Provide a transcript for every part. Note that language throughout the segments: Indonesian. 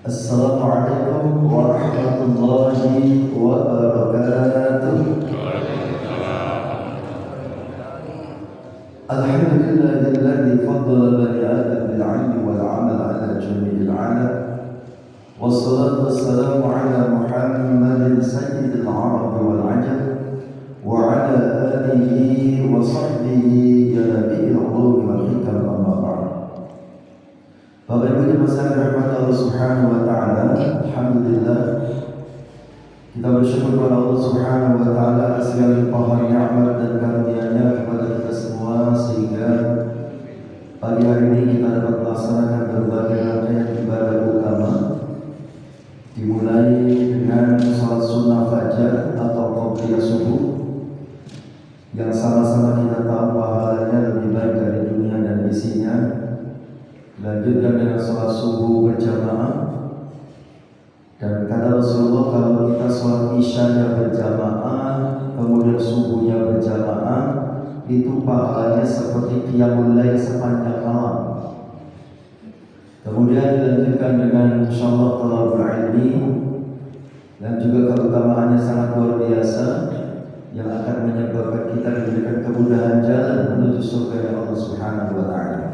Assalamualaikum warahmatullahi wabarakatuh. Alhamdulillahilladzi faddala bani Adam bil 'ilmi wal 'amal 'ala jami'il 'alam. Wassalatu wassalamu 'ala Muhammadin sayyidil 'arab wal 'ajam wa 'ala alihi wa sahbihi ya nabiyil 'ulum wal hikam amma ba'd. Bapak Ibu yang dirahmati Allah Subhanahu wa taala, alhamdulillah kita bersyukur kepada Allah Subhanahu wa taala atas segala limpahan nikmat dan karunia-Nya kepada kita semua sehingga pagi hari ini kita dapat melaksanakan berbagai rangkaian ibadah utama, dimulai dengan salat sunnah fajar atau qobliyah subuh yang sama-sama kita tahu pahalanya lebih baik dari dunia dan isinya. Lanjutkan dengan sholat subuh berjamaah. Dan kata Rasulullah, kalau kita sholat isyanya berjamaah kemudian subuhnya berjamaah, itu pahalanya seperti qiyamul lail sepanjang malam. Kemudian dilanjutkan dengan insyaallah thalabul ilmi, dan juga keutamaannya sangat luar biasa yang akan menyebabkan kita diberikan kemudahan jalan menuju surga Allah Subhanahu wa taala.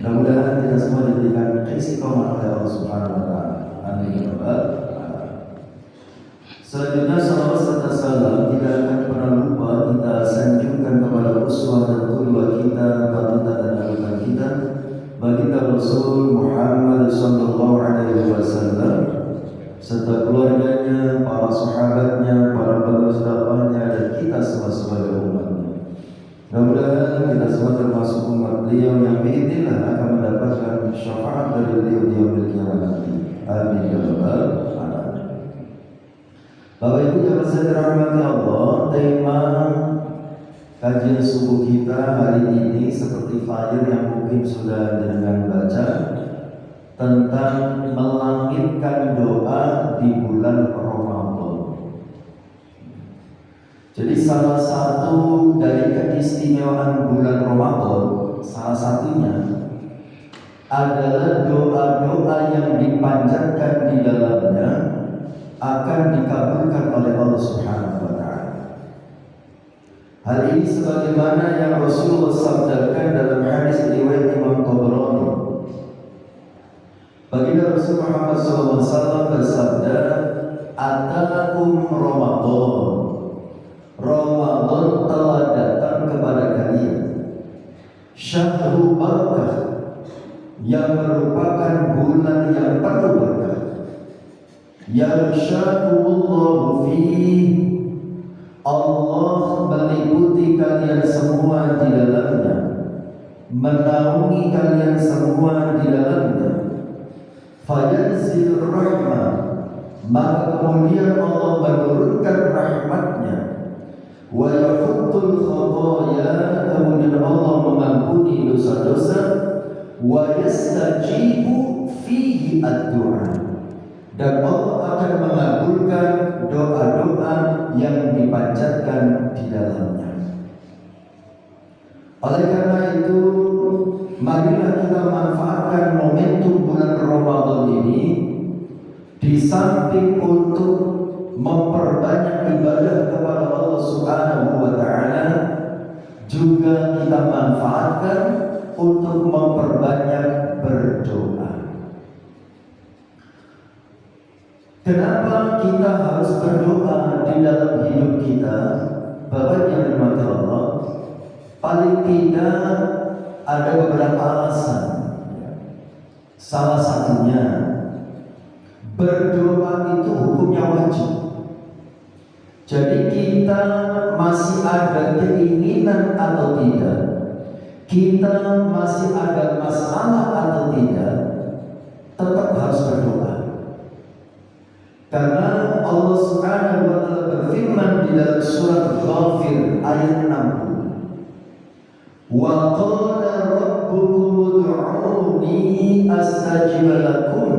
Mudah-mudahan kita semua diberikan istiqomah oleh Allah Subhanahu wa taala. Amin ya rabbal alamin. Selanjutnya salawat serta salam tidak akan pernah lupa kita sanjungkan kepada uswah dan qudwah kita, panutan dan anugerah kita, baginda Rasul Muhammad sallallahu alaihi wasallam serta keluarganya, para sahabatnya, para penerus dakwahnya, dan kita semua sebagai umatnya. Mudah-mudahan kita semua termasuk umat beliau yang biidznillah akan mendapatkan syafaat dari beliau di yaumil qiyamah nanti. Amin ya rabbal alamin. Bapak Ibu yang dirahmati Allah, tema kajian subuh kita hari ini seperti flyer yang mungkin sudah dengan baca tentang melangitkan doa di bulan Ramadan. Jadi salah satu dari keistimewaan bulan Ramadan, salah satunya adalah doa-doa yang dipanjatkan di dalamnya akan dikabulkan oleh Allah Subhanahu wa taala. Hal ini sebagaimana yang Rasulullah sabdakan dalam hadis riwayat Imam Tabrani. Baginda Rasul Muhammad SAW bersabda, "Atakum Ramadan." Ramadan telah datang kepada kalian, syahrul barakah, yang merupakan bulan yang penuh berkah, yarsyakumullahu fihi, Allah meliputi kalian semua di dalamnya, menaungi kalian semua di dalamnya, fayanzil rahmah, maka kemudian Allah menurunkan rahmatnya, wa yafutul khotoya, kemudian Allah mengampuni dosa-dosa, wa yastajibu fihi ad-du'a, dan Allah akan mengabulkan doa-doa yang dipanjatkan di dalamnya. Oleh karena itu, marilah kita manfaatkan momentum bulan Ramadan ini di samping untuk memperbanyak ibadah kepada Allah Subhanahu wa taala, juga kita manfaatkan untuk memperbanyak berdoa. Kenapa kita harus berdoa di dalam hidup kita? Bapak yang dirahmati Allah, paling tidak ada beberapa alasan. Salah satunya, berdoa itu hukumnya wajib. Jadi kita masih ada keinginan atau tidak, kita masih ada masalah atau tidak, tetap harus berdoa. Karena Allah Subhanahu wa taala berfirman di dalam surat Ghafir ayat 60, wa qala rabbukum ud'uni astajib lakum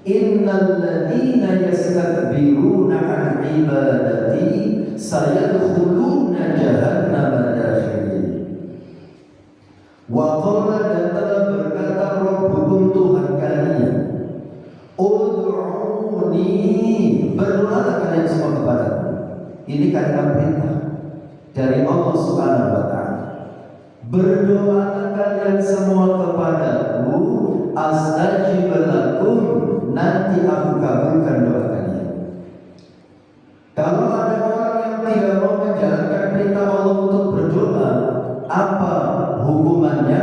innal ladzina yastakbiruna an ibadati sayadkhuluna jahannama dakhirin. Wa qala, dan telah berkata Rabbukum, Ini kalimat perintah dari Allah Subhanahu wa taala. Berdoalah kalian semua kepadaku, astajib lakum, nanti aku kabulkan doa kalian. Kalau ada orang yang tidak mau menjalankan perintah Allah untuk berdoa, apa hukumannya?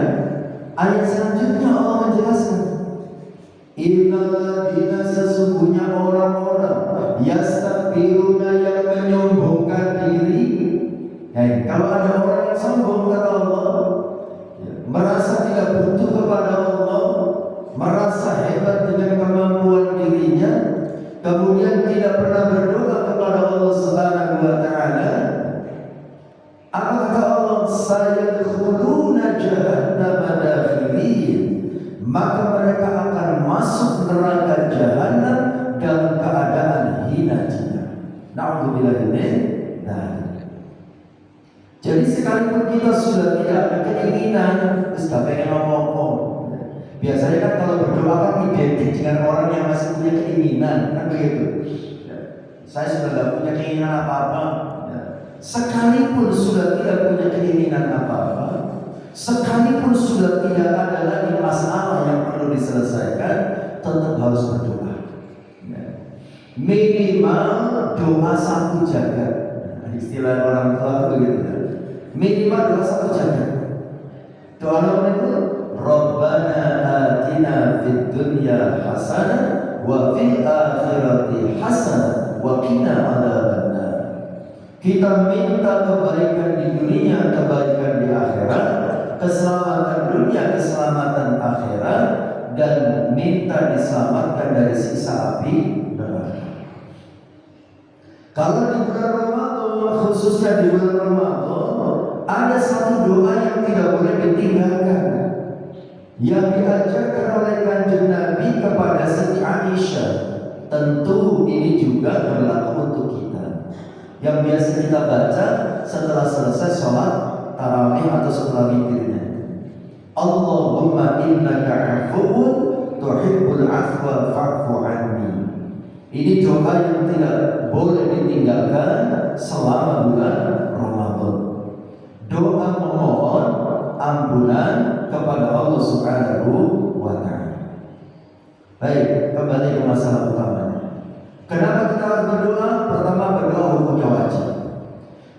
Ayat selanjutnya Allah menjelaskan, innalladzina, sesungguhnya orang-orang yastakbiruna, yang menyombongkan diri. Kalau ada orang yang sombong kata Allah, merasa tidak butuh kepada Allah, merasa hebat dengan kemampuan dirinya, kemudian tidak pernah berdoa kepada Allah Subhanahu wa taala, apa kata Allah? Sayadkhuluna jahannama dakhirin, maka mereka akan masuk neraka jahanam dalam keadaan hina jina. Na'udzubillah min dzalik. Jadi sekalipun kita sudah tidak ada keinginan, sudah pengen ngomong. Biasanya kan kalau berdoa kan identik dengan orang yang masih punya keinginan, kan begitu. Saya sudah tidak punya keinginan apa-apa. Sekalipun sudah tidak punya keinginan apa-apa, sekalipun sudah tidak ada lagi masalah yang perlu diselesaikan, tetap harus berdoa. Minimal doa satu jagat. Istilah orang tua begitu. Minimal doa satu jagat. Doa apa itu? Rabbana atina fid dunya hasanah wa fil akhirati hasanah wa qina adzabannar. Kita minta kebaikan di dunia, kebaikan di akhirat, keselamatan dunia, keselamatan akhirat, dan minta diselamatkan dari siksa api neraka. Kalau di bulan Ramadan, khususnya di bulan Ramadan, ada satu doa yang tidak boleh ditinggalkan, yang diajarkan oleh Kanjeng Nabi kepada Siti Aisyah. Tentu ini juga berlaku untuk kita, yang biasa kita baca setelah selesai sholat tarawih atau setelah witirnya. Allahumma innaka afuwun tuhibbul afwa fa'fu anni. Ini doa yang tidak boleh ditinggalkan selama bulan Ramadan. Doa memohon ampunan kepada Allah Subhanahu wa taala. Baik, kembali ke masalah utamanya. Kenapa kita harus berdoa? Pertama, berdoa hukumnya wajib.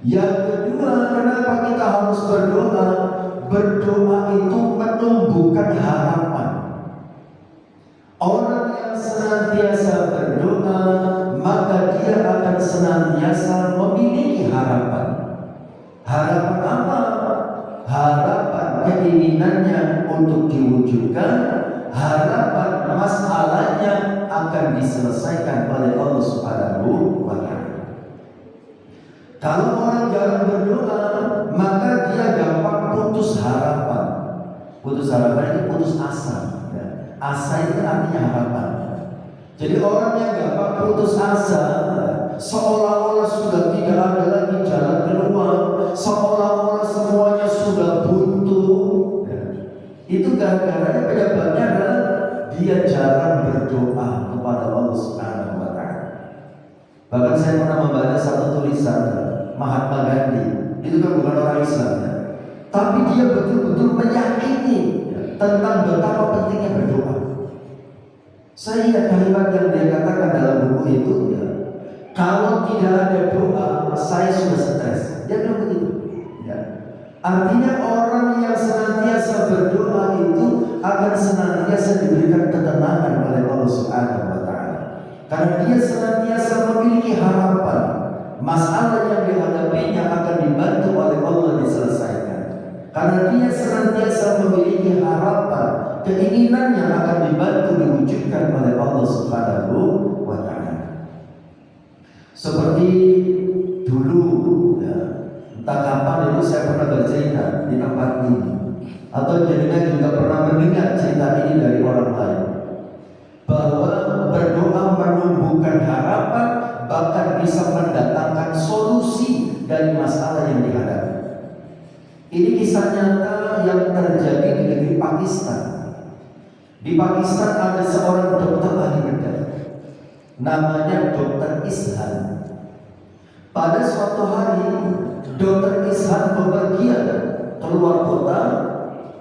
Yang kedua, kenapa kita harus berdoa? Berdoa itu menumbuhkan harapan. Orang yang senantiasa berdoa, maka dia akan senantiasa memiliki harapan. Harapan apa? Harapan keinginannya untuk diwujudkan, harapan masalahnya akan diselesaikan oleh Allah Subhanahu wa taala. Kalau orang jarang berdoa, maka dia gampang putus harapan. Putus harapan itu putus asa. Asa itu artinya harapan. Jadi orang yang gampang putus asa, seolah-olah sudah tidak ada lagi jalan keluar, seolah-olah semuanya sudah buntu. Itu gara-garanya, penyebabnya adalah dia jarang berdoa kepada Allah Subhanahu wa taala. Bahkan saya pernah membaca satu tulisan Mahatma Gandhi. Itu kan bukan orang Islam ya, tapi dia betul-betul meyakini tentang betapa pentingnya berdoa. Saya ingat kalimat yang dia katakan dalam buku itu, ya, kalau tidak ada doa, saya sudah stres. Dia bilang begitu. Ya. Artinya orang yang senantiasa berdoa itu akan senantiasa diberikan ketenangan oleh Allah Subhanahu wa taala. Karena dia senantiasa memiliki harapan, masalah yang dihadapinya akan dibantu oleh Allah diselesaikan. Karena dia senantiasa memiliki harapan, keinginannya akan dibantu diwujudkan oleh Allah Subhanahu wa taala. Seperti dulu, ya, entah kapan dulu saya pernah bercerita di tempat ini, atau jenengan juga pernah mendengar cerita ini dari orang lain, bahwa berdoa menumbuhkan harapan, bahkan bisa mendatangkan solusi dari masalah yang dihadapi. Ini kisah nyata yang terjadi di negeri Pakistan. Di Pakistan ada seorang dokter ahli bedah, namanya Dokter Ishan. Pada suatu hari, Dr. Ishan bepergian keluar kota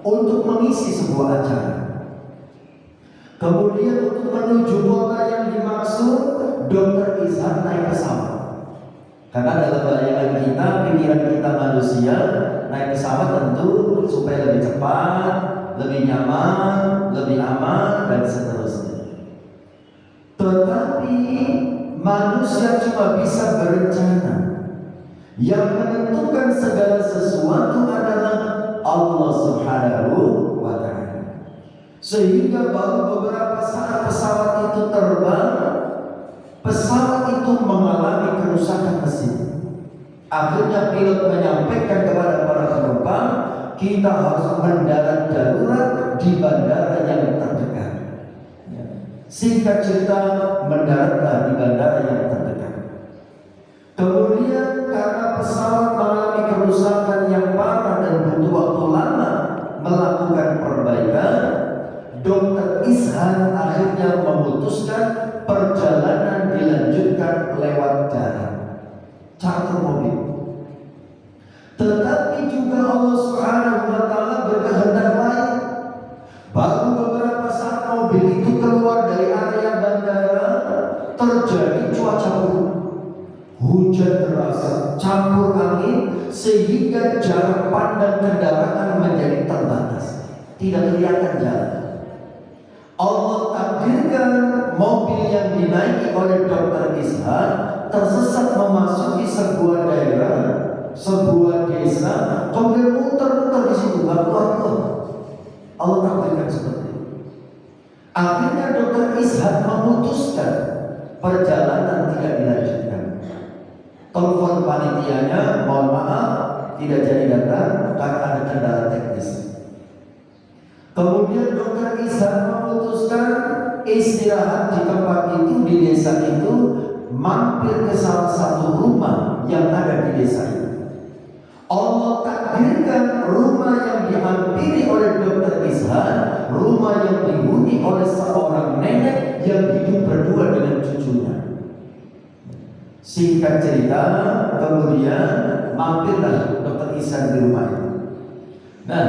untuk mengisi sebuah acara. Kemudian untuk menuju kota yang dimaksud, Dr. Ishan naik pesawat. Karena dalam bayangan kita, pikiran kita manusia, naik pesawat tentu supaya lebih cepat, lebih nyaman, lebih aman, dan seterusnya. Tetapi manusia cuma bisa berencana. Yang menentukan segala sesuatu adalah Allah Subhanahu wa Ta'ala. Sehingga baru beberapa saat pesawat itu terbang, pesawat itu mengalami kerusakan mesin. Akhirnya pilot menyampaikan kepada para penumpang, kita harus mendarat darurat di bandara yang terdekat. Singkat cerita, mendaratlah di bandara yang terdekat. Kemudian karena pesawat mengalami kerusakan yang parah dan butuh waktu lama melakukan perbaikan, Dr. Ishan akhirnya memutuskan perjalanan dilanjutkan lewat darat, charter mobil. Tetapi juga Allah Subhanahu wa Ta'ala berkehendak lain. Baru beberapa saat mobil itu keluar dari area bandara, terjadi cuaca buruk. Hujan deras campur angin sehingga jarak pandang kendaraan menjadi terbatas, tidak kelihatan jalan. Allah takdirkan mobil yang dinaiki oleh Dr. Ishan tersesat memasuki sebuah daerah, sebuah desa, kemudian muter-muter di situ, nggak keluar. Allah takdirkan seperti itu. Akhirnya Dr. Ishan memutuskan perjalanan tidak dilanjutkan. Telepon panitianya, mohon maaf, tidak jadi datang karena ada kendala teknis. Kemudian Dr. Ishan memutuskan istirahat di tempat itu, di desa itu, mampir ke salah satu rumah yang ada di desa itu. Allah takdirkan rumah yang dihampiri oleh Dr. Ishan, rumah yang dihuni oleh seorang nenek yang hidup berdua dengan cucunya. Singkat cerita, kemudian mampirlah Dr. Ishan di rumah itu. Nah,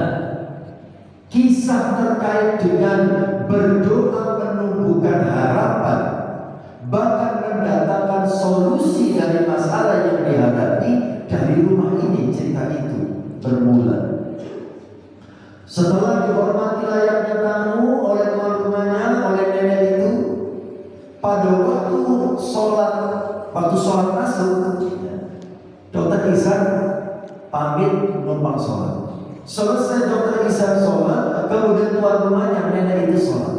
kisah terkait dengan berdoa menumbuhkan harapan, bahkan mendatangkan solusi dari masalah yang dihadapi, dari rumah ini cerita itu bermula. Setelah dihormati layaknya tamu oleh tuan rumahnya, oleh nenek itu, pada waktu sholat masuk, Dr. Ishan pamit numpang sholat. Selesai Dr. Ishan sholat, kemudian tuan rumahnya, nenek itu sholat.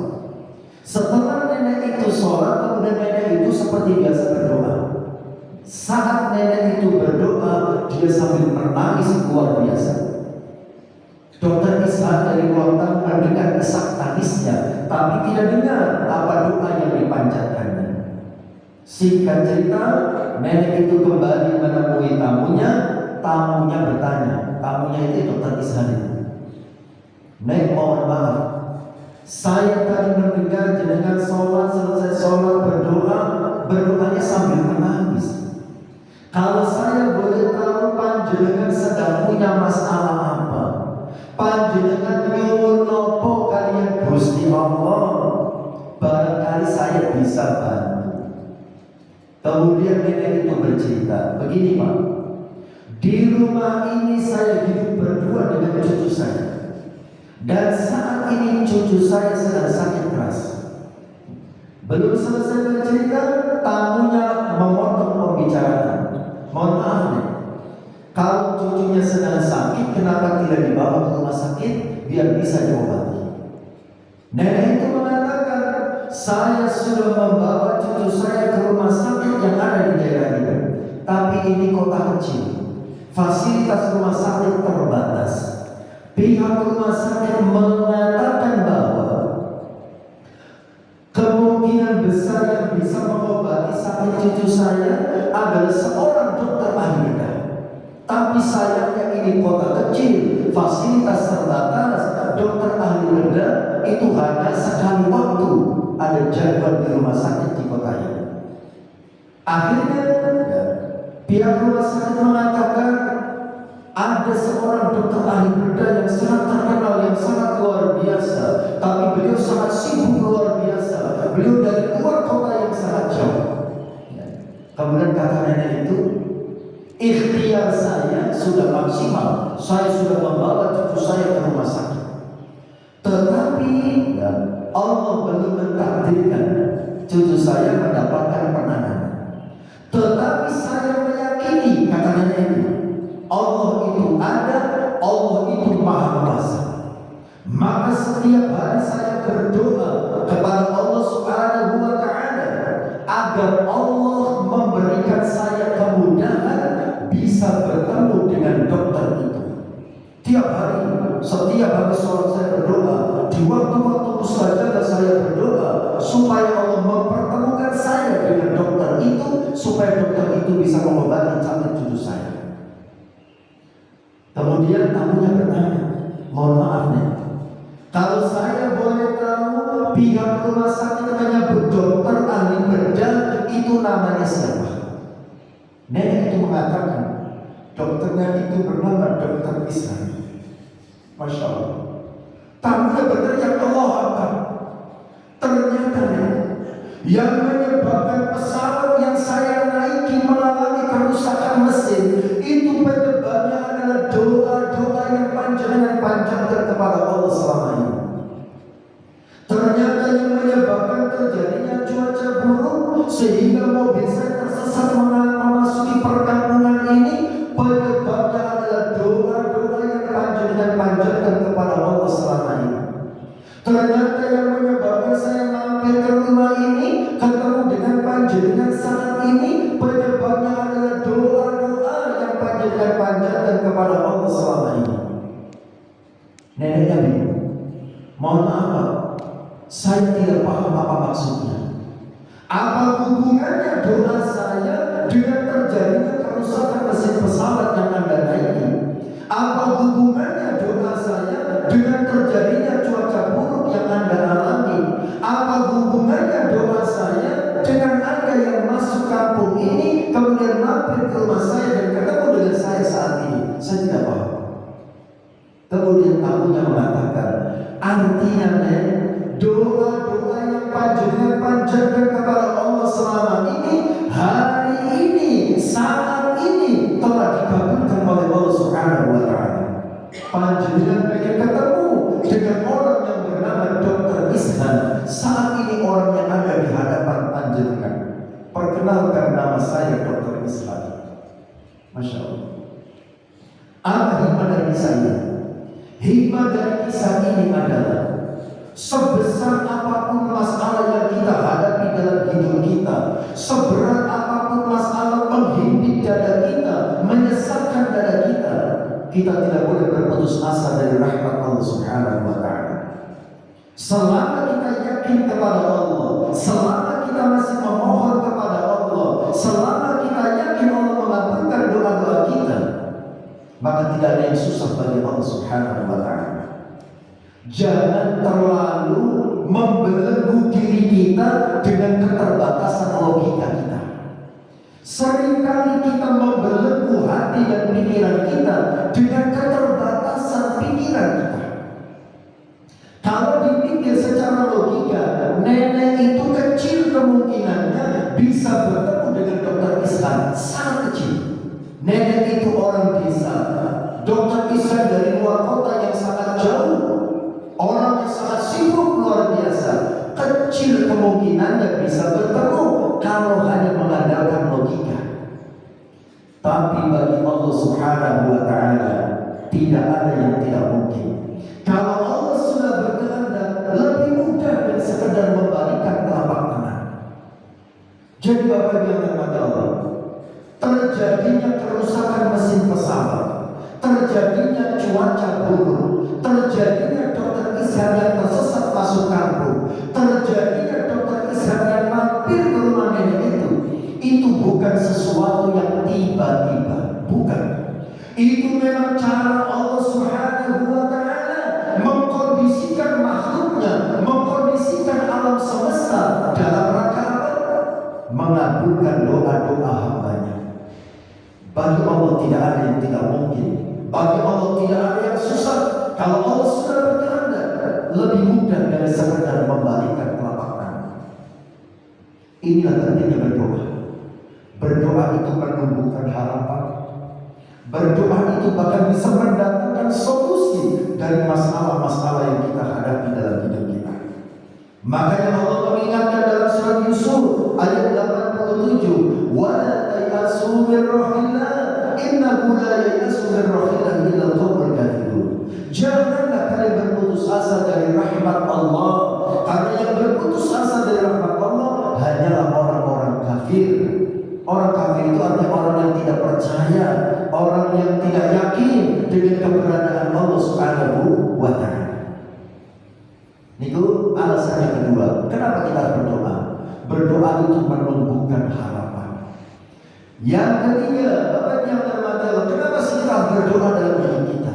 Setelah nenek itu sholat, kemudian nenek itu seperti biasa berdoa. Saat nenek itu berdoa, dia sambil menangis luar biasa. Dr. Ishan dari ruang tamu mendengar isak tangisnya, tapi tidak dengar apa doa yang dipanjatkannya. Singkat cerita, nenek itu kembali menemui tamunya. Tamunya bertanya, tamunya itu Dr. Ishan itu, "Nek, mohon maaf, saya tadi mendengar jenengan sholat, selesai sholat berdoanya sambil menangis. Kalau saya boleh tahu panjenengan sedang punya masalah apa? Panjenengan nyuwun nopo kalian Gusti Allah? Barangkali saya bisa bantu." Kemudian nenek itu bercerita, "Begini Pak, di rumah ini saya hidup berdua dengan cucu saya. Dan saat ini cucu saya sedang sakit keras." Belum selesai bercerita, tamunya memotong pembicaraan. "Mohon maaf nih, kalau cucunya sedang sakit, kenapa tidak dibawa ke rumah sakit biar bisa diobati?" Nenek itu mengatakan, "Saya sudah membawa cucu saya ke rumah sakit yang ada di daerah ini, tapi ini kota kecil, fasilitas rumah sakit terbatas. Pihak rumah sakit mengatakan bahwa kemungkinan besar yang bisa mengobati sakit cucu saya adalah seorang dokter ahli bedah. Tapi sayangnya ini kota kecil, fasilitas terbatas, dokter ahli bedah itu hanya sekali waktu ada jadwal di rumah sakit di kota ini." Akhirnya Pihak rumah sakit mengatakan ada seorang dokter ahli bedah yang sangat terkenal, yang sangat luar biasa, tapi beliau sangat sibuk luar biasa. Beliau dari luar kota yang sangat jauh. Kemudian kata nenek itu, ikhtiar saya sudah maksimal, saya sudah membawa cucu saya ke rumah sakit. Tetapi Allah belum mentakdirkan cucu saya mendapatkan penanganan. Tetapi saya meyakini, katanya itu, Allah itu ada, Allah itu maha kuasa. Maka setiap hari saya berdoa kepada Allah Subhanahu wa Ta'ala agar Allah memberikan saya kemudahan bisa bertemu dengan dokter itu. Tiap hari, setiap habis sholat saya berdoa, di waktu-waktu mustajabah saya berdoa supaya Allah mempertemukan saya dengan dokter itu, supaya dokter itu bisa mengobati cantik cucu saya. Kemudian tamunya bertanya, mohon maaf nih, kalau saya boleh tahu pihak rumah sakit menyebut dokter ahli bedah itu namanya siapa? Nenek itu mengatakan dokternya itu bernama Dokter Islam. Masya Allah. Tamunya berteriak Allah Akbar. Ternyata yang menyebabkan pesawat yang saya naiki mengalami kerusakan mesin itu penyebabnya adalah doa-doa yang panjangan kepada Allah selama ini. Ternyata yang menyebabkan terjadinya cuaca buruk sehingga mobil saya tersesat memasuki perkampungan ini, penyebabnya adalah doa-doa yang panjatkan kepada Allah selama ini. Ternyata yang menyebabkan saya mampir ke rumah ini, ketemu dengan panjenengan saat ini, penyebabnya adalah doa-doa yang panjatkan kepada Allah selama ini. Neneknya bingung. Mohon maaf Pak, saya tidak paham apa maksudnya. Apa hubungannya doa saya dengan terjadinya kerusakan mesin pesawat yang Anda naiki? Apa hubungannya doa saya dengan terjadinya cuaca buruk yang Anda alami? Apa hubungannya doa saya dengan Anda yang masuk kampung ini kemudian mampir ke rumah saya dan ketemu dengan saya saat ini? Saya tidak paham. Kemudian tamunya mengatakan, artinya doa-doa yang panjatkan kepada Allah selama ini, hari ini, saat ini telah dikabulkan oleh Allah Subhanahu wa Ta'ala. Panjenengan pengen ketemu dengan orang yang bernama Dokter Islam. Saat ini orang yang ada di hadapan panjenengan. Perkenalkan nama saya Dokter Islam. Masya Allah. Apa hikmah dari kisah ini? Hikmah dari kisah ini adalah sebesar apapun masalah yang kita hadapi dalam hidup kita, seberat apapun masalah menghimpit dada kita, menyesatkan dada kita, kita tidak boleh berputus asa dari rahmat Allah Subhanahu wa Ta'ala. Selama kita yakin kepada Allah, selama kita masih memohon kepada Allah, selama kita yakin Allah mengabulkan doa-doa kita, maka tidak ada yang susah bagi Allah Subhanahu wa Ta'ala. Jangan terlalu membelenggu diri kita dengan keterbatasan logika kita. Seringkali kita membelenggu hati dan pikiran kita dengan keterbatasan pikiran kita. Kalau dipikir secara logika, nenek itu kecil kemungkinannya bisa bertemu dengan dokter Islam, sangat kecil. Nenek itu orang desa, dokter Islam dari luar kota yang sangat jauh, orang yang sangat sibuk luar biasa, kecil kemungkinannya bisa bertemu kalau hanya mengandalkan logika. Tapi bagi Allah Subhanahu wa Ta'ala tidak ada yang tidak mungkin. Kalau Allah sudah berkehendak, lebih mudah dari sekedar membalikkan telapak tangan. Jadi Bapak yang dirahmati Allah, terjadinya kerusakan mesin pesawat, terjadinya cuaca buruk, terjadinya dokter Islam yang tersesat masuk kampung, terjadinya dokter Islam yang mampir ke rumah nenek itu bukan sesuatu yang tiba-tiba, bukan. Itu memang cara Allah Subhanahu wa Ta'ala mengkondisikan makhluknya, mengkondisikan alam semesta dalam rangka apa? Mengabulkan doa-doa hambanya. yang tidak mungkin. Bagi Allah tidak ada yang susah. Kalau Allah sudah berkehendak, lebih mudah dari sekedar membalikkan telapak tangan. Inilah pentingnya berdoa. Berdoa itu menumbuhkan harapan. Berdoa itu bahkan bisa mendatangkan solusi dari masalah-masalah yang kita hadapi dalam hidup kita. Makanya Allah mengingatkan dalam surat Yusuf ayat 87, "Wala tayasu min rahillah, innahu la yayasu min rahillah illa al-qaumul kafirun." Janganlah kalian berputus asa dari rahmat Allah, karena yang berputus asa dari rahmat Allah hanyalah orang-orang kafir. Orang kafir itu artinya orang yang tidak percaya, orang yang tidak yakin dengan keberadaan Allah Subhanahu wa Ta'ala. Itu alasan yang kedua, kenapa kita harus berdoa? Berdoa itu menumbuhkan harapan. Yang ketiga, Bapak yang terhormat Allah, kenapa sih kita harus berdoa dalam hidup kita?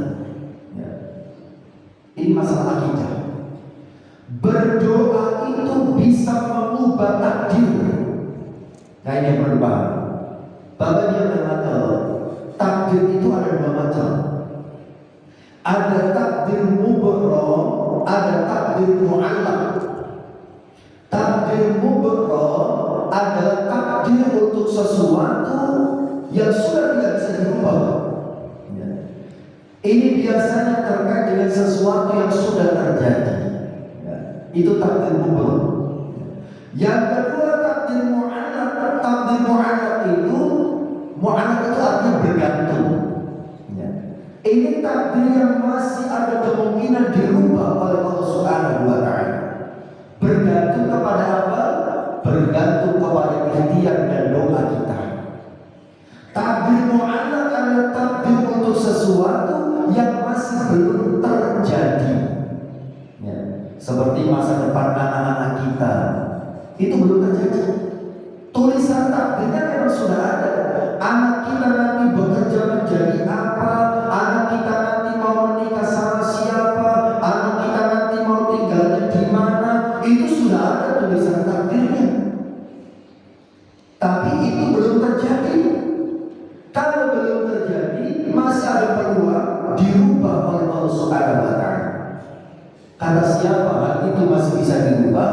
Ya. Ini masalah akidah. Berdoa itu bisa mengubah takdir. Nah ini yang perlu dipaham. Bapak yang terhormat Allah, takdir itu ada dua macam. Ada takdir mubrom, ada takdir mu'allaq. Takdir mubrom adalah takdir untuk sesuatu yang sudah tidak bisa dirubah. Ya. Ini biasanya terkait dengan sesuatu yang sudah terjadi. Ya. Itu takdir mubrom. Yang kedua takdir mu'allaq. Takdir mu'allaq itu artinya bergantung. Ya. Ini takdir yang masih ada kemungkinan dirubah oleh Allah Subhanahu wa Ta'ala. Bergantung kepada apa? Bergantung kepada ikhtiar dan doa kita. Takdir mu'allaq adalah takdir untuk sesuatu yang masih belum terjadi. Ya. Seperti masa depan anak-anak kita, itu belum terjadi. Tulisan takdirnya memang sudah ada. Anak kita nanti bekerja menjadi apa? Anak kita nanti mau menikah sama siapa? Anak kita nanti mau tinggalnya di mana? Itu sudah ada tulisan takdirnya. Tapi itu belum terjadi. Kalau belum terjadi, masih ada peluang dirubah oleh Allah Subhanahu wa Ta'ala. Kata siapa hal itu masih bisa dirubah?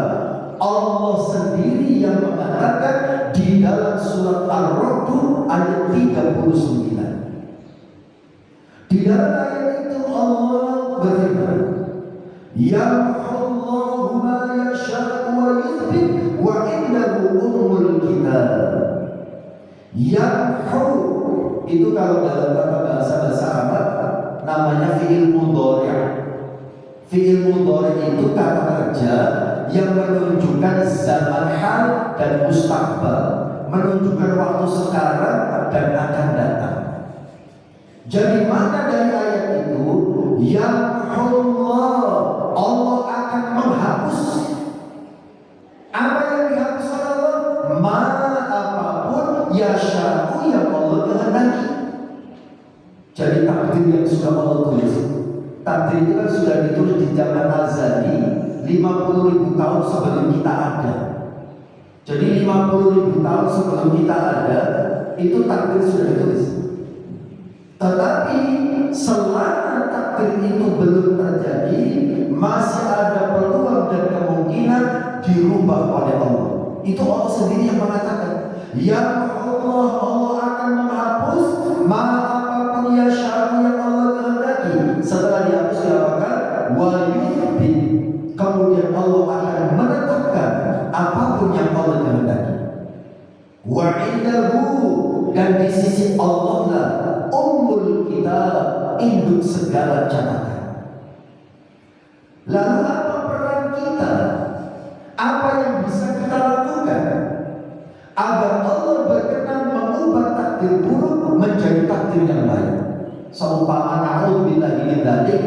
Allah sendiri yang mengatakan di dalam surat Ar-Ra'd ayat 39. Di dalam ayat itu Allah berfirman, "Yamhullahu ma yasha'u wa yuthbit wa indahu ummul kitab." Yamhu itu kalau dalam bahasa Arab namanya fi'il mudhari'. Fi'il mudhari' itu kata kerja yang menunjukkan zaman hal dan mustaqbal, menunjukkan waktu sekarang dan akan datang. Jadi makna dari ayat itu, Yamhullah, Allah akan menghapus. Apa yang dihapus oleh Allah? Apapun yasha'u yang Allah kehendaki. Jadi takdir yang sudah Allah tulis, takdir itu kan sudah ditulis di zaman azali 50.000 tahun sebelum kita ada. Jadi 50.000 tahun sebelum kita ada, itu takdir sudah ditulis. Tetapi selama takdir itu belum terjadi, masih ada peluang dan kemungkinan dirubah oleh Allah. Itu Allah sendiri yang mengatakan, "Ya Allah, Allah akan menghapus apapun yasha'u yang Allah kehendaki." Setelah dihapus diapakan? Wa yuthbit. Kemudian Allah akan menetapkan apapun yang Allah kehendaki. Wa indahu, dan di sisi Allah lah ummul kitab, induk segala catatan. Lalu apa peran kita? Apa yang bisa kita lakukan agar Allah berkenan mengubah takdir buruk menjadi takdir yang baik? Seumpama na'udzubillahi min dzalik,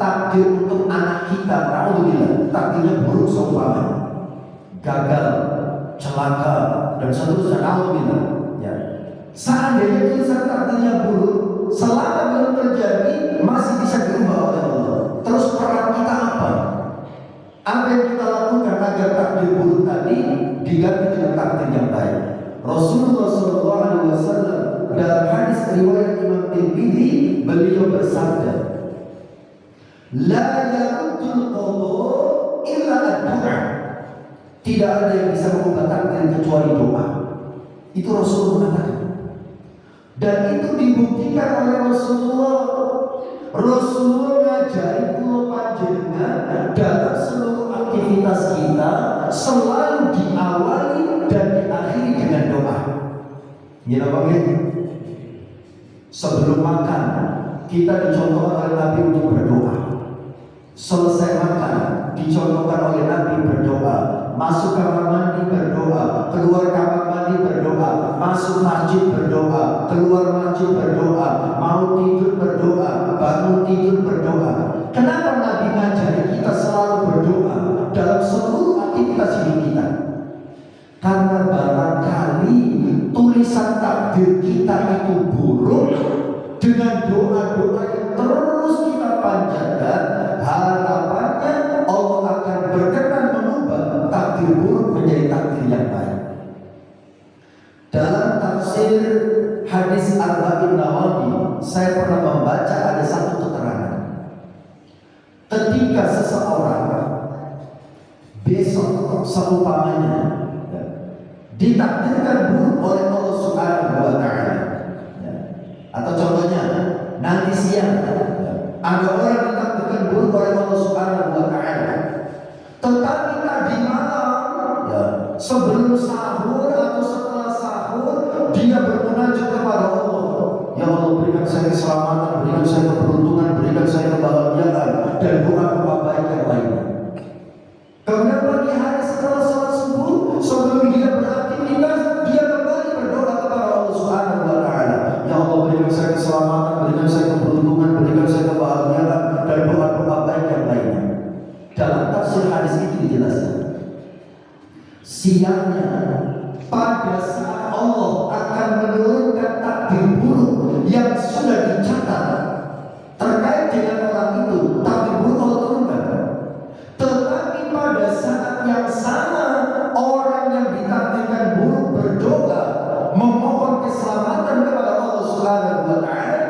takdir untuk anak kita, na'udzubillah, takdirnya buruk seumpama gagal, celaka dan seterusnya, na'udzubillah. Ya. Seandainya tulisan takdirnya buruk, selama belum terjadi masih bisa dirubah oleh Allah. Terus peran kita apa? Apa yang kita lakukan agar takdir buruk tadi diganti dengan takdir yang baik? Rasulullah SAW dalam hadis riwayat Imam Tirmidzi, beliau bersabda, la yaruddul qada illa ad-du'a. Tidak ada yang bisa mengubah takdir kecuali doa. Itu Rasulullah mengatakan. Dan itu dibuktikan oleh Rasulullah. Rasulullah ngajari kula panjenengan dalam seluruh aktivitas kita selalu diawali dan diakhiri dengan doa. Ya apa gitu? Sebelum makan kita dicontohkan oleh Nabi untuk berdoa. Selesai makan dicontohkan oleh Nabi berdoa. Masuk kamar mandi berdoa, keluar kamar mandi berdoa, masuk masjid berdoa, keluar masjid berdoa, mau tidur berdoa, bangun tidur berdoa. Kenapa Nabi ngajari kita selalu berdoa dalam seluruh aktivitas hidup kita? Karena barangkali tulisan takdir kita itu buruk. Dengan doa-doa yang terus kita panjatkan, harapannya Allah akan berkenan mengubah takdir buruk menjadi takdir yang baik. Dalam tafsir hadis Arba'in Nawawi, saya pernah membaca ada satu keterangan. Ketika seseorang besok seumpamanya ditakdirkan buruk oleh Allah Subhanahu wa Ta'ala, atau contohnya nanti siang ada orang ditakdirkan buruk oleh Allah Subhanahu wa Ta'ala, tetapi tadi malam sebelum sahur atau setelah sahur dia bermunajat kepada Allah, ya Allah berikan saya keselamatan, berikan saya keberuntungan, berikan saya kebahagiaan dan doa-doa baik yang lainnya. Kemudian pagi hari setelah sholat subuh, sebelum dia beraktivitas, dia kembali berdoa kepada Allah Subhanahu wa Ta'ala, ya Allah berikan saya keselamatan, berikan saya keberuntungan, berikan saya kebahagiaan dan doa-doa baik yang lainnya. Dalam tafsir hadis itu dijelaskan, siangnya pada saat Allah akan menurunkan takdir buruk yang sudah dicatat terkait dengan orang itu, takdir buruk Allah turunkan. Tetapi pada saat yang sama orang yang ditakdirkan buruk berdoa memohon keselamatan kepada Allah Subhanahu wa Ta'ala,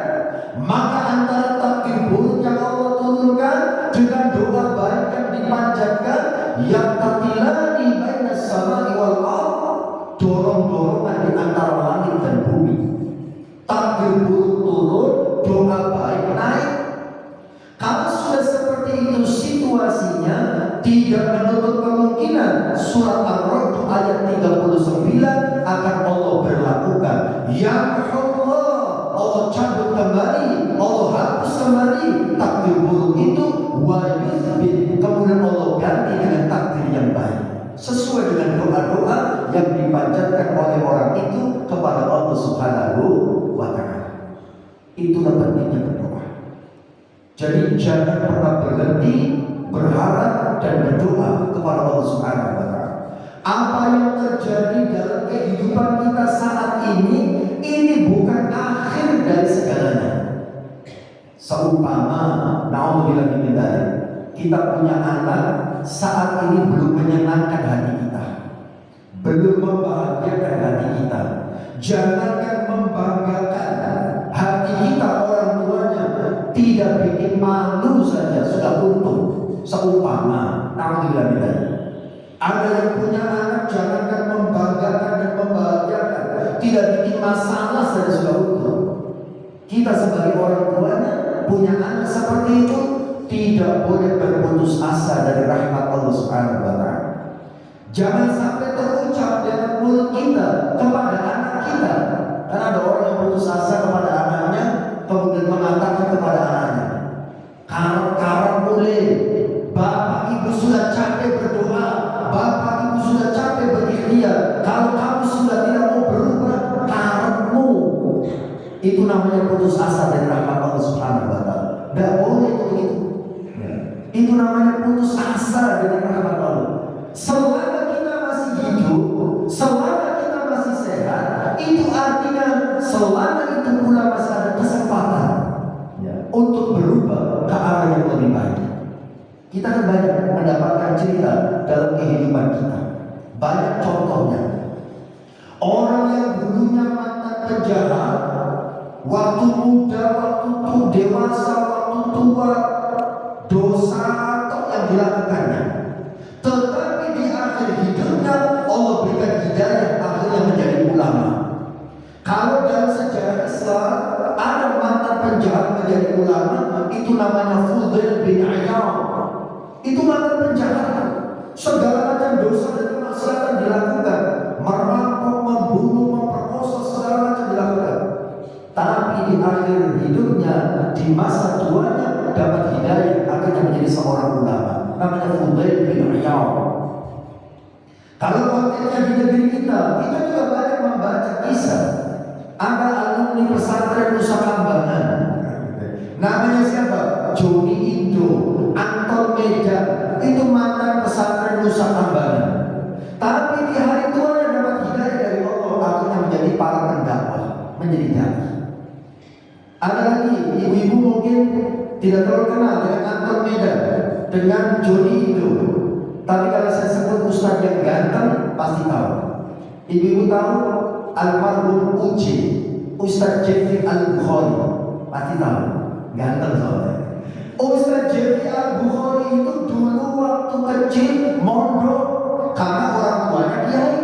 maka antara takdir buruk yang Allah turunkan dengan doa baik yang dipanjatkan, yang tatilani bainas samai wal ardh, dorong-dorongan di antara langit dan bumi. Takdir buruk turun, doa baik naik. Kalau sudah seperti itu situasinya, tidak menutup kemungkinan surat Ar-Ra'd ayat 39 akan Allah berlakukan. Ya Allah, Allah cabut kembali, Allah hapus kembali takdir buruk itu, wa yuthbit, kemudian Allah ganti dengan takdir yang baik sesuai dengan doa-doa yang dipanjatkan oleh orang itu kepada Allah Subhanahu wa Ta'ala. Itulah pentingnya berdoa. Jadi jangan pernah berhenti berharap dan berdoa kepada Allah Subhanahu wa Ta'ala. Apa yang terjadi dalam kehidupan kita saat ini bukan akhir dari segalanya. Seumpama naudzubillah min dzalik, kita punya anak saat ini belum menyenangkan hati kita, belum membahagiakan hati kita. Jangankan membanggakan hati kita orang tuanya, tidak bikin malu saja sudah untung. Seumpama naudzubillah min dzalik, ada yang punya anak jangankan membanggakan dan membahagiakan, tidak bikin masalah saja sudah untung. Kita sebagai orang tuanya punya anak seperti itu, tidak boleh berputus asa dari rahmat Allah Subhanahu wa Ta'ala. Jangan sampai terucap dari mulut kita kepada anak kita. Karena ada orang yang putus asa kepada anaknya, kemudian mengatakan kepada anaknya, karep-karep mulai, bapak ibu sudah capek berdoa, bapak ibu sudah capek berikhtiar, kalau kamu sudah tidak mau berubah, karepmu. Itu namanya putus asa dari rahmat Allah Subhanahu wa Ta'ala. Tidak boleh itu. Itu namanya putus asa dari rahmat Allah. Selama kita masih hidup, selama kita masih sehat, itu artinya selama itu pula masih ada kesempatan untuk berubah ke arah yang lebih baik. Kita kan banyak mendapatkan cerita dalam kehidupan kita. Banyak contohnya. Orang yang dulunya mantan penjahat, waktu muda, waktu dewasa, waktu tua, dosa yang dilakukannya. Tetapi di akhir hidupnya Allah berikan hidayah, akhirnya menjadi ulama. Kalau dalam sejarah Islam ada mantan penjahat menjadi ulama, itu namanya Fudail bin Iyad. Itu mantan penjahat, segala macam dosa dan kemaksiatan dilakukan, merampok, membunuh, memperkosa, segala macam dilakukan. Tapi di akhir hidupnya, di masa tuanya dapat hidayah, akhirnya menjadi seorang ulama, namanya Fudail bin Iyad. Kalau konteksnya di negeri kita juga banyak membaca kisah. Ada alumni pesantren Nusa Kambangan, namanya siapa? Joni Indo, Anton Medan, itu mantan pesantren Nusa Kambangan. Tapi di hari tuanya dapat hidayah dari Allah, akhirnya menjadi para pendakwah, menjadi dai. Ada lagi ibu-ibu mungkin tidak terlalu kenal dengan Anton Medan, dengan Joni Indo. Tapi kalau saya sebut ustaz yang ganteng, pasti tahu. Ibu-ibu tahu almarhum Ustaz Jeffrey Al-Bukhari, pasti tahu, ganteng soalnya. Ustaz Jeffrey Al-Bukhari itu dulu waktu kecil mondok karena orang tuanya kiai.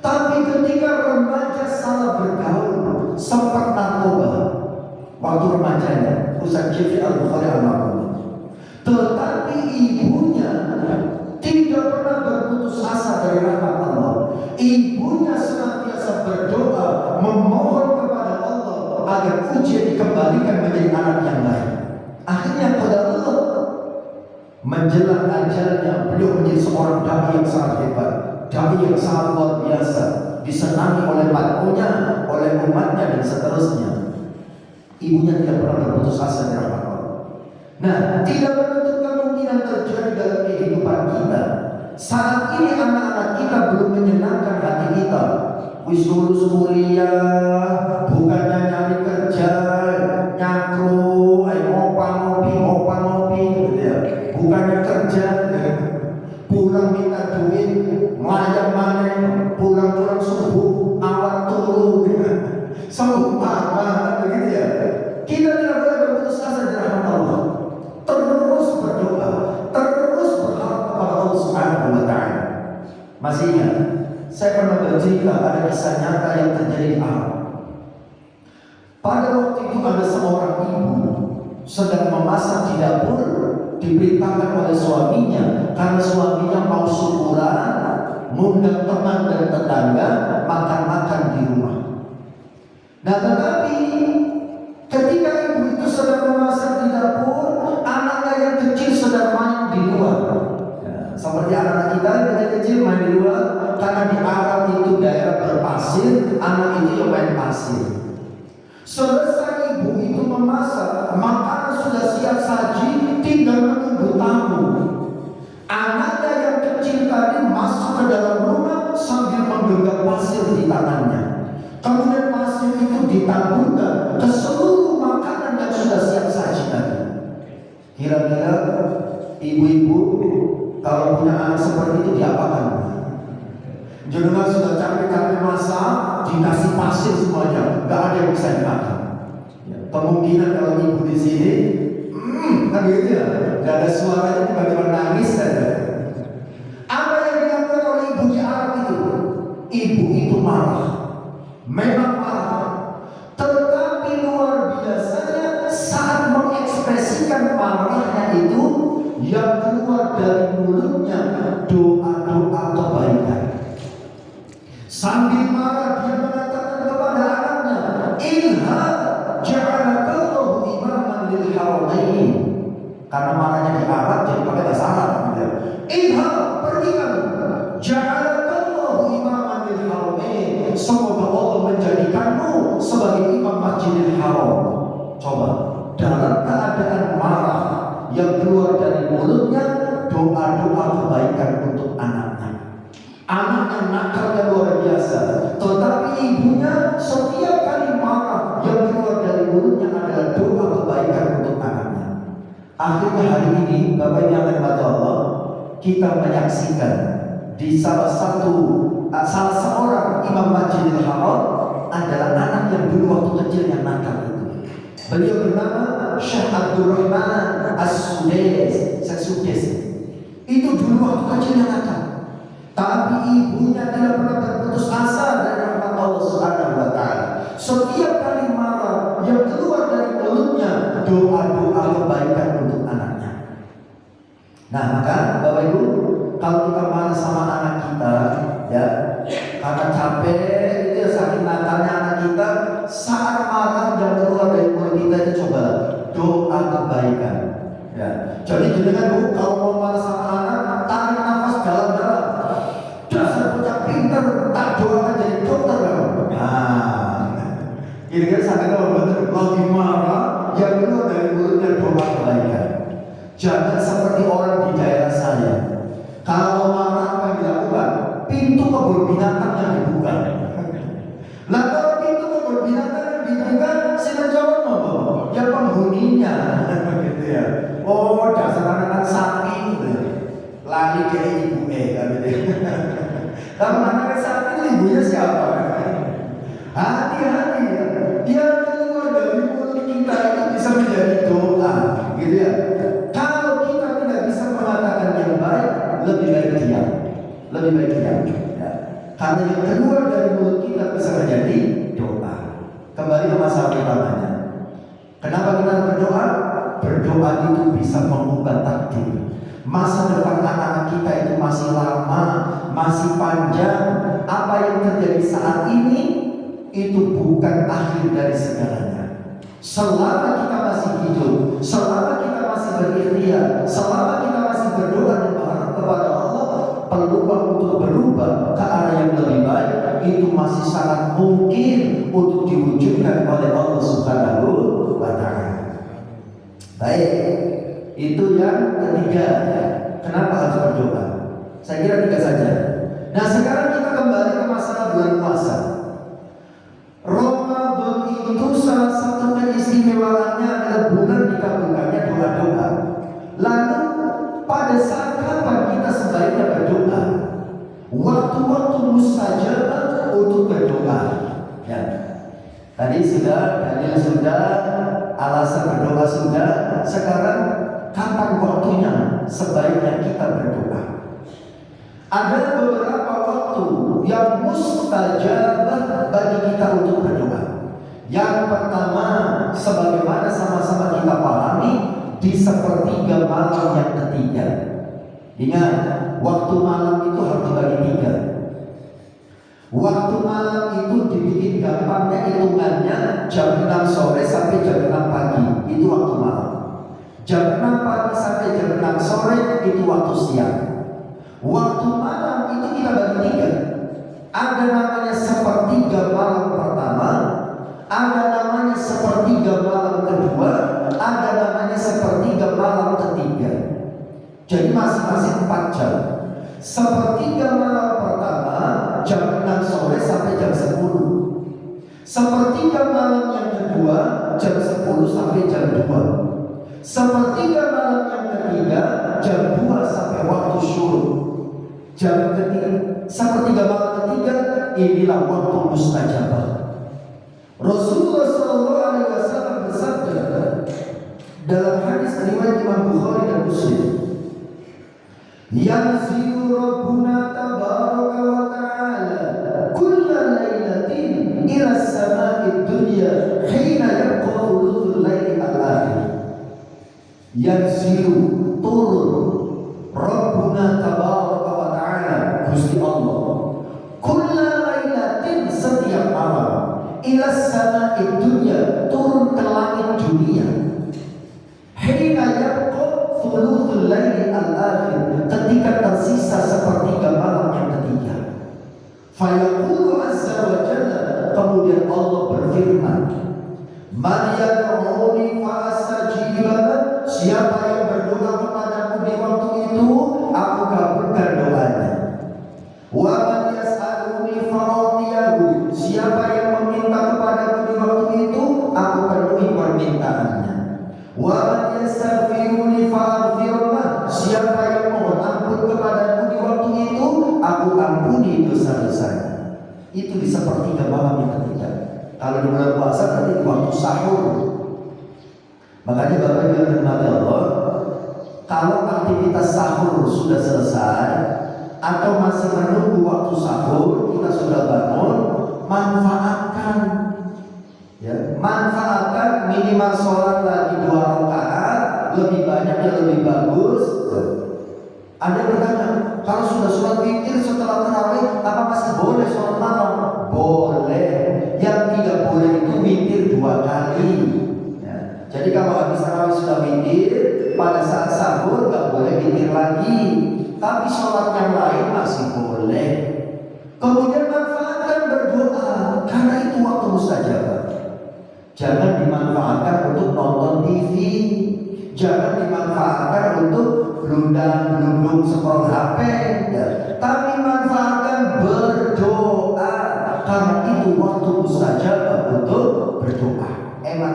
Tapi ketika remaja salah bergaul, sempat narkoba. Waktu remajanya Ustaz Jeffrey Al-Bukhari almarhum. Tetapi ibunya tidak pernah berputus asa dari rahmat Allah. Ibunya senantiasa berdoa, memohon kepada Allah agar Uji dikembalikan menjadi anak yang baik. Akhirnya pada Allah menjelang ajalnya, beliau menjadi seorang dai yang sangat hebat, dai yang sangat luar biasa, disenangi oleh makmunya, oleh umatnya dan seterusnya. Ibunya tidak pernah berputus asa dari rahmat Allah. Nah, tidak menutup kemungkinan terjadi dalam kehidupan kita. Saat ini anak-anak kita belum menyenangkan hati kita. Wis lulus kuliah, bukannya nyari kerja, nyakru, ngopi, gitu ya. Bukannya kerja, pulang minta duit, melayang manen, pulang subuh, awal turu, seumpama, begitu ya. Kita tidak boleh berputus asa dari rahmat Allah. Terus berdoa, terus berharap kepada Allah Subhanahu wa Ta'ala. Masih ingat? Saya pernah bercerita ada kisah nyata yang terjadi di Arab. Pada waktu itu ada seorang ibu sedang memasak di dapur, diberitakan oleh suaminya karena suaminya mau syukuran, ngundang teman dan tetangga makan-makan di rumah. Nah, tetapi ketika ibu itu sedang memasak di dapur, anaknya yang kecil sedang main di luar. Seperti anak-anak kita yang kecil main di luar, karena di Arab itu daerah berpasir, anak itu yang main pasir. Selesai ibu itu memasak, makanan sudah siap saji, tinggal menunggu tamu. Anaknya yang kecil tadi masuk ke dalam rumah sambil menggenggam pasir di tangannya. Kemudian pasir itu ditaburkan ke seluruh makanan yang sudah siap saji tadi. Kira-kira ibu-ibu kalau punya anak seperti itu diapakan? Jenengan sudah capek-capek masak, dikasih pasir semuanya, nggak ada yang bisa dimakan. Ya, kemungkinan kalau ibu di sini, kan gitu ya, nggak ada suaranya, tiba-tiba nangis saja. Apa yang dilakukan oleh ibu di Arab itu? Ibu itu marah, memang marah. Tetapi luar biasanya saat mengekspresikan marahnya itu, yang keluar dari mulutnya doa-doa kebaikan. Sambil marah dia mengatakan kepada anaknya, "Ilha ja'alakallahu imaman lil haramain." Karena marahnya di Arab jadi pakai bahasa Arab gitu. "Ilha, pergi kamu. Ja'alakallahu imaman lil haramain." Semoga Allah menjadikanmu sebagai imam Masjidil Haram. Coba, dalam keadaan marah yang keluar dari mulutnya doa-doa kebaikan untuk anaknya. Anaknya nakalnya luar biasa, tetapi ibunya setiap kali marah yang keluar dari mulutnya adalah doa kebaikan untuk anaknya. Akhirnya hari ini Bapak Ibu yang dirahmati Allah, kita menyaksikan di salah seorang imam Masjidil Haram adalah anak yang dulu waktu kecil yang nakal itu. Beliau bernama Syekh Abdurrahman As-Sudais. Itu dulu waktu kecil yang nakal. Tapi ibunya tidak pernah berputus asa dari rahmat Allah Subhanahu wa Ta'ala. Setiap kali marah, yang keluar dari mulutnya doa-doa kebaikan untuk anaknya. Nah, maka Bapak Ibu, kalau kita marah sama anak kita, ya, karena capek, itu ya saking nakalnya anak kita, saat marah yang keluar dari mulut kita itu coba doa kebaikan. Ya, jadi dengan Bu, kalau mau marah sama anak, tarik nafas dalam-dalam. Dasar bocah pintar, tak doakan jadi dokter. Nah, kira-kira sampai kalau betul lagi marah, yang keluar dari mulutnya doa kebaikan. Jangan seperti orang di daerah saya. Kalau marah apa yang dilakukan? Pintu kebun binatang yang dibuka. Nah, kalau pintu kebun binatang yang dibuka, saya jawab ngomong, ya penghuninya, gitu ya. Oh, dasar anak-anak sapi, lari ke ibu kan gitu. Kalau anak-anak sapi itu ibunya siapa? Hati-hati ya. Dia keluar dari mulut kita itu bisa menjadi doa, gitu ya. Kalau kita tidak bisa mengatakan yang baik, lebih baik diam. Ya. Karena yang keluar dari mulut kita bisa menjadi doa. Kembali ke masalah utamanya. Kenapa kita berdoa? Berdoa itu bisa mengubah takdir. Masa depan anak-anak kita itu masih lama, masih panjang. Apa yang terjadi saat ini itu bukan akhir dari segalanya. Selama kita masih hidup, selama kita masih berikhtiar, selama kita masih berdoa dan berharap kepada Allah, peluang untuk berubah ke arah yang lebih baik itu masih sangat mungkin untuk diwujudkan oleh Allah Subhanahu wa Ta'ala. Baik, itu yang ketiga. Kenapa harus berdoa? Saya kira 3 saja. Nah, sekarang kita kembali ke masalah bulan puasa. Ramadan itu salah satu keistimewaannya adalah bulan dikabulkannya doa-doa. Lalu pada saat kapan kita sebaiknya berdoa? Waktu-waktu mustajabah untuk berdoa. Ya. Tadi sudah, dalil sudah, alasan berdoa sudah. Sekarang kapan waktunya sebaiknya kita berdoa? Ada beberapa waktu yang mustajabah bagi kita untuk berdoa. Yang pertama, sebagaimana sama-sama kita pahami, di sepertiga malam yang ketiga. Ingat, waktu malam itu harus dibagi 3. Waktu malam itu dibikin gampangnya hitungannya jam 6 sore sampai jam 6 pagi. Itu waktu malam. Jam 6 pagi sampai jam 6 sore itu waktu siang. Waktu malam itu kita bagi 3. Ada namanya sepertiga malam pertama, ada namanya sepertiga malam kedua, ada namanya sepertiga malam ketiga. Jadi masing-masing 4 jam. Sepertiga malam pertama jam 6 sore sampai jam 10. Sepertiga malam yang kedua jam 10 sampai jam 2. Sepertiga malam yang ketiga jam 2 sampai waktu syuruk. Jam ketiga, sepertiga malam ketiga, inilah waktu mustajabah. Rasulullah SAW bersabda dalam hadis riwayat Imam Bukhari dan Muslim, yanzilu Rabbuna tabaraka wa ta'ala kulla lailatin ila samai dunya hina yabqa thuluthul laili al-akhir. Yanzilu, turun Rabbuna tabaraka wa ta'ala, Gusti Allah, kulla lailatin, setiap malam, ila samai dunya, turun ke langit dunia, hina yabqa thuluthul laili al-akhir, ketika tersisa sepertiga malam yang ketiga. Fayaqulu azza wa jalla, kemudian Allah berfirman, man yad'uni fa astajiba, siapa yang berdoa kepadaku di waktu itu, aku kabulkan doanya. Wa man yas'aluni fa utiyahu, siapa yang meminta kepadaku di waktu itu, aku penuhi permintaannya. Wa man yastaghfiruni fa aghfirlah, siapa yang mohon ampun kepadaku di waktu itu, aku ampuni dosa-dosanya. Itu di sepertiga malam yang ketiga. Kalau di bulan puasa berarti di waktu sahur. Makanya Bapak Ibu yang dirahmati Allah, kalau aktivitas sahur sudah selesai atau masih menunggu waktu sahur, kita sudah bangun, manfaatkan, ya, manfaatkan minimal sholat lagi 2 rakaat, lebih banyak ya lebih bagus. Ada yang bertanya, kalau sudah sholat witir setelah tarawih, apa masih boleh sholat malam? Boleh. Yang tidak boleh itu witir 2 kali. Ya. Jadi kalau habis tarawih sudah witir, pada saat sahur nggak boleh witir lagi. Tapi sholat yang lain masih boleh. Kemudian manfaatkan berdoa, karena itu waktu mustajabah. Jangan dimanfaatkan untuk nonton TV, jangan dimanfaatkan untuk blundang-blundung scroll HP, ya. Tapi manfaatkan berdoa, karena itu waktu mustajabah untuk berdoa. Emang.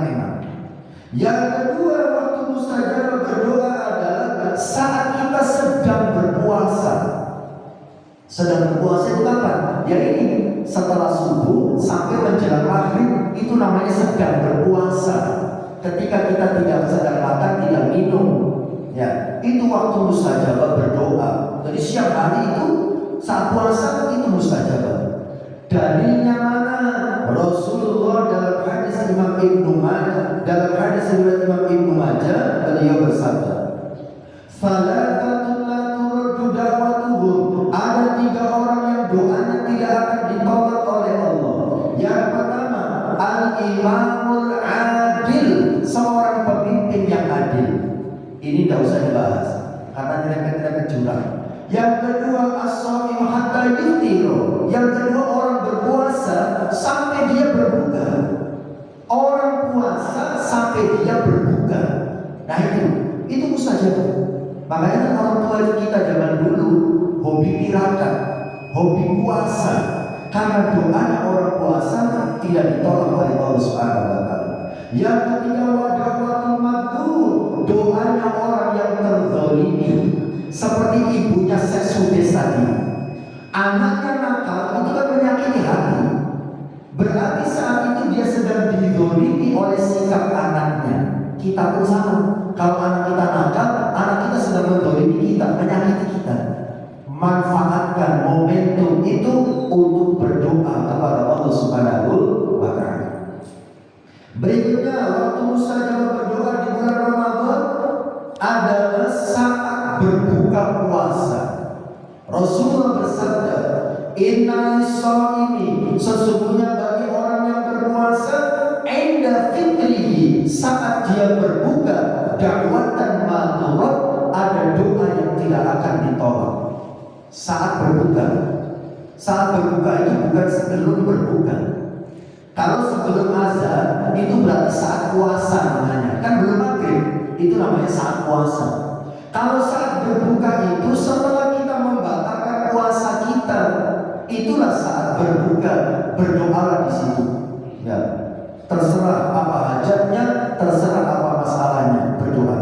Yang kedua, waktu mustajabah berdoa adalah saat kita sedang berpuasa. Sedang berpuasa itu kapan? Ya ini setelah subuh sampai menjelang maghrib, itu namanya sedang berpuasa. Ketika kita tidak sedang makan, tidak minum, ya itu waktu mustajabah berdoa. Jadi siang hari itu saat puasa itu mustajabah. Dalilnya mana? Rasulullah dalam hadis Imam Ibnu Majah, beliau bersabda, "Salatatun la turaddu da'watuhum." Ada 3 orang yang doanya tidak akan ditolak oleh Allah. Yang pertama, al-imamul adil, seorang pemimpin yang adil. Ini tidak usah dibahas karena tidak jurang. Yang kedua, as-shaim hatta yuftiru. Yang kedua, orang berpuasa sampai dia berbuka. Orang puasa sampai dia berbuka. Nah itu mustajabah. Makanya kan orang tua kita zaman dulu hobi tirakat, hobi puasa, karena doanya orang puasa tidak ditolak oleh Allah Subhanahu wa taala. Yang ketiga, wadawatul madhur, doanya orang yang terzalimi, seperti ibunya Sesudis tadi. Anaknya nakal itu kan menyakiti hati. Berarti saat itu dia sedang dizalimi oleh sikap anaknya. Kita pun sama. Kalau anak kita nakal, anak kita sedang menzalimi kita, menyakiti kita. Manfaatkan momentum itu untuk berdoa kepada Allah Subhanahu wa taala. Berikutnya, waktu mustajabah berdoa di bulan Ramadan adalah saat berbuka puasa. Rasulullah bersabda, "Inna lis-shaimi," sesungguhnya bagi orang yang berpuasa, "inda fitrihi," saat dia berbuka, da'watan madhurat, ada doa yang tidak akan ditolak. Saat berbuka itu bukan sebelum berbuka. Kalau sebelum azan itu berarti saat puasa namanya, kan belum maghrib, itu namanya saat puasa. Kalau saat berbuka itu setelah kita membatalkan puasa kita, itulah saat berbuka. Berdoalah di situ. Ya, terserah apa hajatnya, terserah apa masalahnya, berdoa.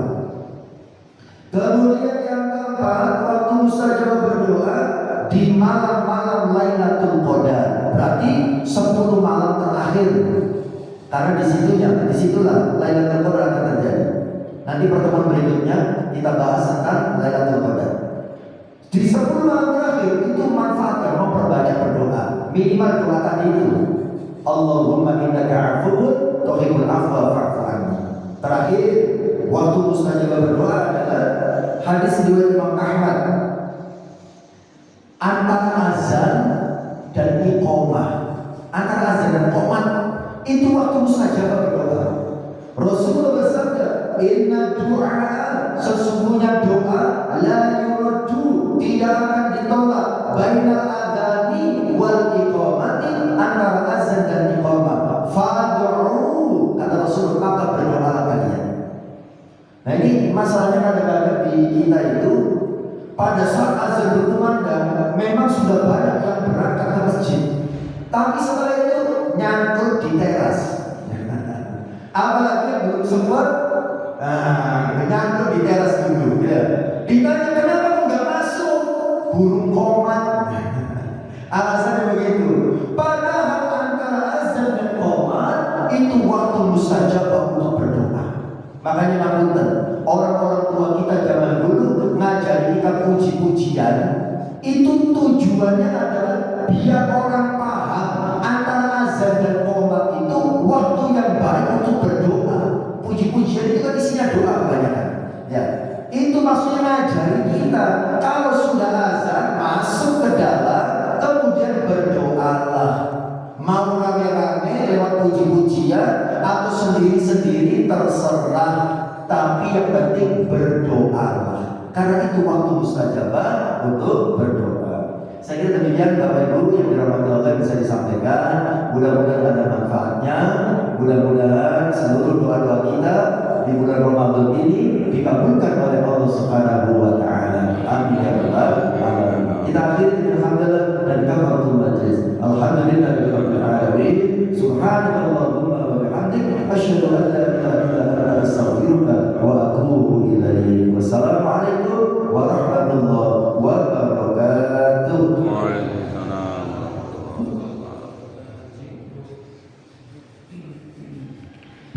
Kemudian yang keempat, waktu mustajabah berdoa di malam-malam Lailatul Qadar. Berarti 10 malam terakhir. Karena disitulah Lailatul Qadar akan terjadi. Nanti pertemuan berikutnya kita bahas tentang Lailatul Qadar. Di 10 malam terakhir itu manfaatkan, memperbanyak berdoa. Minimal doa tadi itu, Allahumma innaka 'afuwwun tuhibbul 'afwa fa'fu 'anni. Terakhir, waktu mustajabah berdoa adalah hadis riwayat Imam Ahmad. Antara azan dan iqamah, antara azan dan qomat itu waktu mustajabah berdoa. Rasulullah bersabda, "Inna du'a," sesungguhnya doa, "la yuraddu," tidak akan ditolak, "bainal adzani wal iqamati," antara azan dan iqamah. Fad'u, kata Rasul, maka berdoalah kalian. Nah ini masalahnya kadang-kadang di kita itu, pada saat azan berkumandang memang sudah banyak yang berangkat ke masjid, tapi setelah itu nyangkut di teras. Apalagi yang belum sempat nyangkut di teras dulu, ya. Ditanya kenapa kok nggak masuk, burung komat. Alasannya begitu. Padahal antara azan dan qomat puji-pujian itu tujuannya adalah biar orang paham antara azan dan qomat itu waktu yang baik untuk berdoa. Puji-pujian itu kan isinya doa kebanyakan. Ya, itu maksudnya ngajari kita kalau sudah azan masuk ke dalam kemudian berdoalah. Mau rame-rame lewat puji-pujian atau sendiri-sendiri terserah, tapi yang penting berdoalah. Karena itu waktu mustajabah untuk berdoa. Saya kira demikian Bapak Ibu yang dirahmati Allah bisa disampaikan. Mudah-mudahan ada manfaatnya. Mudah-mudahan seluruh doa-doa kita di bulan Ramadan ini dikabulkan oleh Allah Subhanahu wa taala. Amin ya rabbal alamin. Kita akhiri dengan hamdalah dan kafaratul majlis. Alhamdulillahirabbil alamin. Subhanallahumma wa bihamdik asyhadu